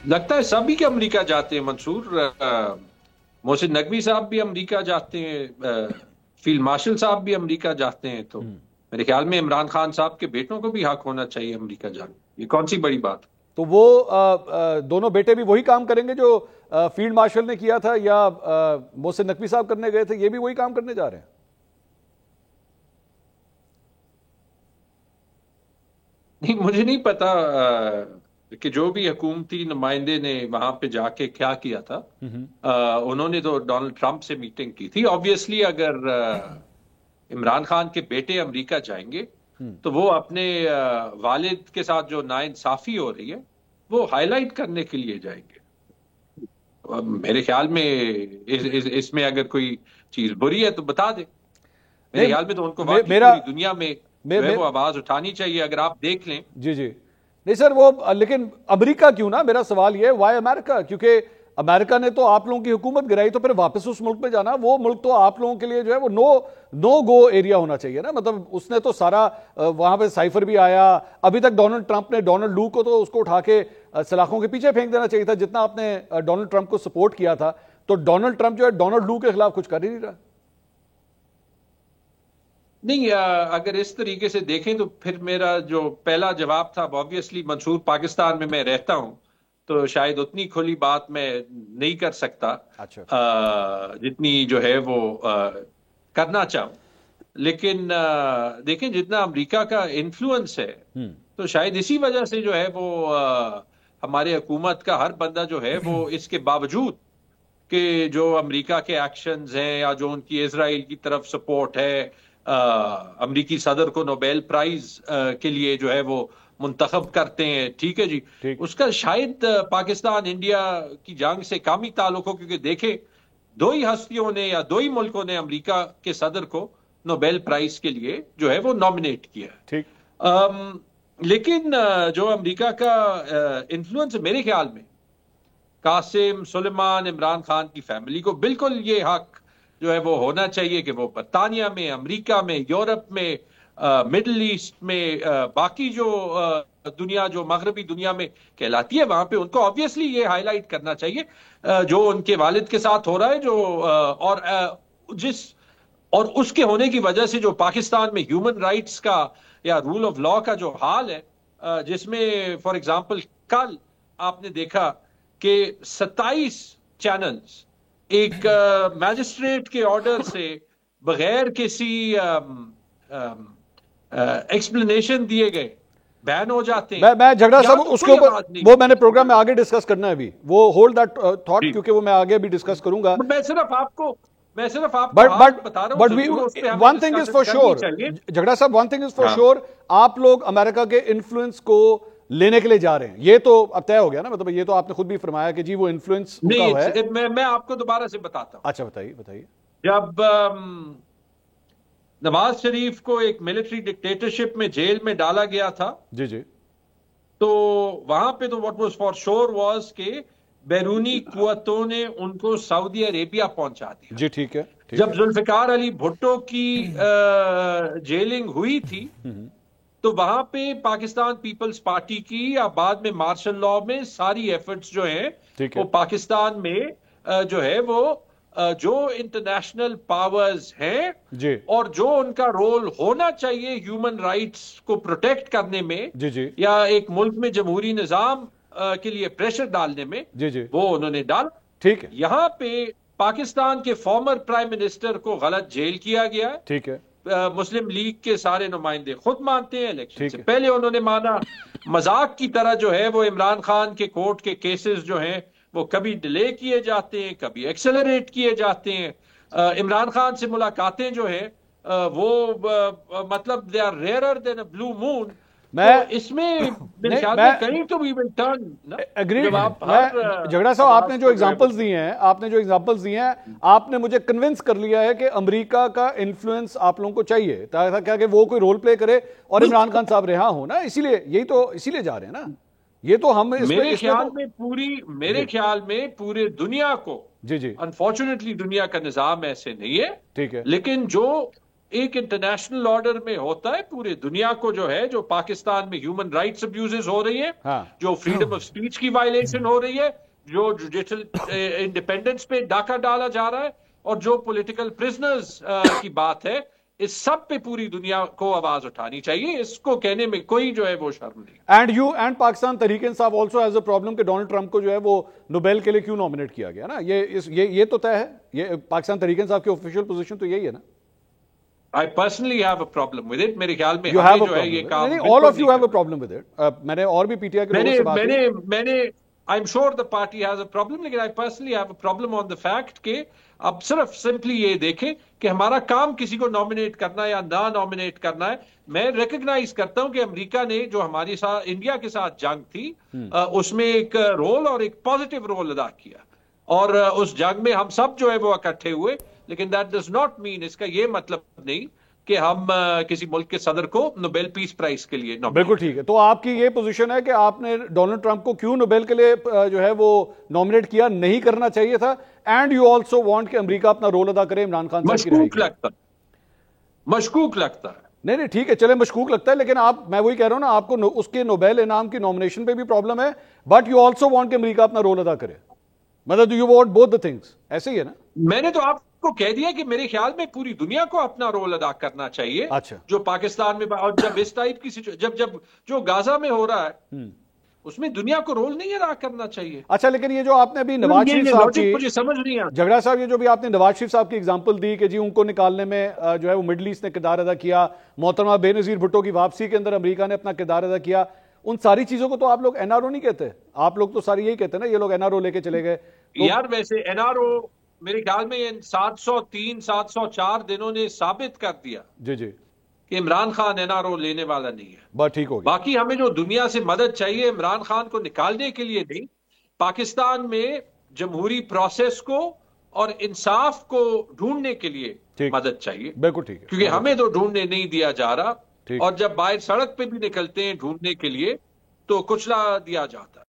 लगता है सभी के अमेरिका जाते हैं मंसूर। मोहसिन नकवी साहब भी अमेरिका जाते हैं, फील्ड मार्शल साहब भी अमेरिका जाते हैं, तो मेरे ख्याल में इमरान खान साहब के बेटों को भी हक होना चाहिए अमेरिका जाने। ये कौन सी बड़ी बात। तो वो दोनों बेटे भी वही काम करेंगे जो फील्ड मार्शल ने किया था, या मोहसिन नकवी साहब करने गए थे, ये भी वही काम करने जा रहे हैं? नहीं, मुझे नहीं पता कि जो भी हुकूमती नुमाइंदे ने वहां पे जाके क्या किया था। उन्होंने तो डोनाल्ड ट्रंप से मीटिंग की थी। ऑब्वियसली अगर इमरान खान के बेटे अमेरिका जाएंगे तो वो अपने वालिद के साथ जो नाइंसाफी हो रही है वो हाईलाइट करने के लिए जाएंगे। मेरे ख्याल में इसमें अगर कोई चीज बुरी है तो बता दे। मेरे ख्याल में तो उनको पूरी दुनिया में वो आवाज उठानी चाहिए। अगर आप देख लें। जी जी, नहीं सर वो, लेकिन अमेरिका क्यों ना, मेरा सवाल ये है वाई अमेरिका? क्योंकि अमेरिका ने तो आप लोगों की हुकूमत गिराई, तो फिर वापस उस मुल्क में जाना, वो मुल्क तो आप लोगों के लिए जो है वो नो गो एरिया होना चाहिए ना। मतलब उसने तो सारा वहां पे साइफर भी आया। अभी तक डोनाल्ड ट्रंप ने डोनाल्ड लू को तो उसको उठा के सलाखों के पीछे फेंक देना चाहिए था, जितना आपने डोनाल्ड ट्रंप को सपोर्ट किया था। तो डोनाल्ड ट्रंप जो है डोनाल्ड लू के खिलाफ कुछ कर ही नहीं रहा। नहीं, अगर इस तरीके से देखें तो फिर मेरा जो पहला जवाब था, ऑब्वियसली मंसूर पाकिस्तान में मैं रहता हूं तो शायद उतनी खुली बात मैं नहीं कर सकता। अच्छा। जितनी जो है वो करना चाहूं। लेकिन देखें जितना अमेरिका का इन्फ्लुएंस है तो शायद इसी वजह से जो है वो हमारे हुकूमत का हर बंदा जो है वो इसके बावजूद कि जो अमेरिका के एक्शंस हैं या जो उनकी इजराइल की तरफ सपोर्ट है, अमेरिकी सदर को नोबेल प्राइज के लिए जो है वो मुंतखब करते हैं, ठीक है जी। उसका शायद पाकिस्तान इंडिया की जंग से कम ही ताल्लुक हो, क्योंकि देखे दो ही हस्तियों ने या दो ही मुल्कों ने अमेरिका के सदर को नोबेल प्राइज के लिए जो है वो नॉमिनेट किया है। ठीक। लेकिन जो अमेरिका का इन्फ्लुएंस मेरे ख्याल में कासिम सुलेमान इमरान खान की फैमिली को बिल्कुल ये हक जो है वो होना चाहिए कि वो बरतानिया में, अमेरिका में, यूरोप में, मिडल ईस्ट में, बाकी जो दुनिया जो मगरबी दुनिया में कहलाती है वहां पे उनको ऑब्वियसली ये हाईलाइट करना चाहिए जो उनके वालिद के साथ हो रहा है, जो और उसके होने की वजह से जो पाकिस्तान में ह्यूमन राइट्स का या रूल ऑफ लॉ का जो हाल है, जिसमें फॉर एग्जांपल कल आपने देखा कि 27 चैनल्स एक मैजिस्ट्रेट के ऑर्डर से बगैर किसी एक्सप्लेनेशन दिए गए बैन हो जाते हैं। मैं झगड़ा साहब उसके ऊपर वो मैंने प्रोग्राम में आगे डिस्कस करना है अभी, वो होल्ड दैट थॉट, क्योंकि वो मैं आगे भी डिस्कस करूंगा। मैं सिर्फ आपको but one thing is for sure, झगड़ा साहब, one thing is for sure, आप लोग अमेरिका के इन्फ्लुएंस को लेने के लिए जा रहे हैं, ये तो अब तय हो गया ना। मतलब ये तो आपने खुद भी फरमाया कि जी वो इन्फ्लुएंस नहीं है। मैं आपको दोबारा से बताता हूं। अच्छा, बताइए बताइए। जब नवाज शरीफ को एक मिलिट्री डिक्टेटरशिप में जेल में डाला गया था, जी जी, तो वहां पे तो what was for sure was कि बैरूनी कुव्वतों ने उनको सऊदी अरेबिया पहुंचा दिया। जी ठीक है। जब जुल्फिकार अली भुट्टो की जेलिंग हुई थी तो वहां पे पाकिस्तान पीपल्स पार्टी की या बाद में मार्शल लॉ में सारी एफर्ट्स जो हैं वो पाकिस्तान में जो है वो जो इंटरनेशनल पावर्स हैं और जो उनका रोल होना चाहिए ह्यूमन राइट्स को प्रोटेक्ट करने में या एक मुल्क में जमहूरी निजाम के लिए प्रेशर डालने में, वो उन्होंने डाला। ठीक है। यहां पे पाकिस्तान के फॉर्मर प्राइम मिनिस्टर को गलत जेल किया गया है। ठीक है। मुस्लिम लीग के सारे नुमाइंदे खुद मानते हैं, इलेक्शन से पहले उन्होंने माना। मजाक की तरह जो है वो इमरान खान के कोर्ट के केसेस जो हैं वो कभी डिले किए जाते हैं, कभी एक्सेलरेट किए जाते हैं। इमरान खान से मुलाकातें जो है वो मतलब they are rarer than a blue moon. मैं तो इसमें कहीं तो भी एग्री। झगड़ा साहब, आपने जो एग्जांपल्स दिए हैं आपने मुझे कन्विंस कर लिया है कि अमेरिका का इन्फ्लुएंस आप लोगों को चाहिए ताकि क्या कि वो कोई रोल प्ले करे और इमरान खान साहब रिहा हो ना। इसीलिए जा रहे हैं ना। ये तो हम मेरे ख्याल में पूरे दुनिया को, जी जी, अनफॉर्चुनेटली दुनिया का निजाम ऐसे नहीं है, ठीक है, लेकिन जो एक इंटरनेशनल ऑर्डर में होता है पूरे दुनिया को जो है, जो पाकिस्तान में ह्यूमन राइट्स अब्यूजेस हो रही है, हाँ। जो फ्रीडम ऑफ स्पीच की वायलेशन हो रही है, जो जुडिशल इंडिपेंडेंस पे डाका डाला जा रहा है, और जो पॉलिटिकल प्रिजनर्स की बात है, इस सब पे पूरी दुनिया को आवाज उठानी चाहिए। इसको कहने में कोई जो है वो शर्म नहीं। And you and Pakistan Tehreek Insaf also has a problem कि डोनाल्ड ट्रंप को जो है वो नोबेल के लिए क्यों नॉमिनेट किया गया ना, ये तो तय है, ये पाकिस्तान तहरीक इंसाफ की ऑफिशियल पोजीशन तो यही है ना। I personally have a problem with it। मेरे ख्याल में you have a जो है ये काम all of you have a problem with it। मैंने और भी पीटीआई के लोगों से बात की। मैंने I'm sure the party has a problem, लेकिन I personally have a problem on the fact कि अब सिर्फ सिंपली ये देखें कि हमारा काम किसी को नॉमिनेट करना या ना नॉमिनेट करना है। मैं रिकॉग्नाइज करता हूं कि अमेरिका ने जो हमारे साथ इंडिया के साथ जंग थी उसमें एक रोल और एक पॉजिटिव रोल अदा किया, और उस जंग में हम सब जो है वो इकट्ठे हुए, लेकिन दैट डज नॉट मीन, इसका ये मतलब नहीं कि हम किसी मुल्क के सदर को नोबेल पीस प्राइज के लिए बिल्कुल ठीक है। तो आपकी ये पोजीशन है कि आपने डोनाल्ड ट्रंप को क्यों नोबेल के लिए जो है वो नॉमिनेट किया, नहीं करना चाहिए था, एंड यू आल्सो वांट कि अमेरिका अपना रोल अदा करे इमरान खान साहब की रिहाई के लिए। मशकूक लगता है। नहीं ठीक है, चले मशकूक लगता है, लेकिन मैं वही कह रहा हूं ना, आपको उसके नोबेल इनाम की नॉमिनेशन पे भी प्रॉब्लम है, बट यू आल्सो वांट कि अमेरिका अपना रोल अदा करे। मतलब you want both the things, ऐसे ही है ना। मैंने तो आपको कह दिया कि मेरे ख्याल में पूरी दुनिया को अपना रोल अदा करना चाहिए। अच्छा। जो पाकिस्तान में, और जब इस टाइप की जब जो गाजा में हो रहा है उसमें दुनिया को रोल नहीं अदा करना चाहिए। अच्छा, लेकिन ये जो आपने अभी नवाज शरीफ साहब की, मुझे समझ नहीं आता झगड़ा साहब, ये जो भी आपने नवाज शरीफ साहब की एग्जांपल दी कि जी उनको निकालने में जो है वो मिडल ईस्ट ने किरदार अदा किया, मोहतरमा बेनजीर भुट्टो की वापसी के अंदर अमेरिका ने अपना किरदार अदा किया, उन सारी चीजों को तो आप लोग एनआरओ नहीं कहते, आप लोग तो सारी यही कहते हैं ना, ये लोग एनआरओ लेके चले गए। तो यार वैसे एनआरओ मेरे ख्याल में 703 704 दिनों ने साबित कर दिया जी कि इमरान खान एनआरओ लेने वाला नहीं है। बस ठीक हो गया। बाकी हमें जो दुनिया से मदद चाहिए इमरान खान को निकालने के लिए नहीं, पाकिस्तान में जमहूरी प्रोसेस को और इंसाफ को ढूंढने के लिए मदद चाहिए। बिल्कुल ठीक है, क्योंकि हमें तो ढूंढने नहीं दिया जा रहा, और जब बाहर सड़क पे भी निकलते हैं ढूंढने के लिए तो कुचला दिया जाता है।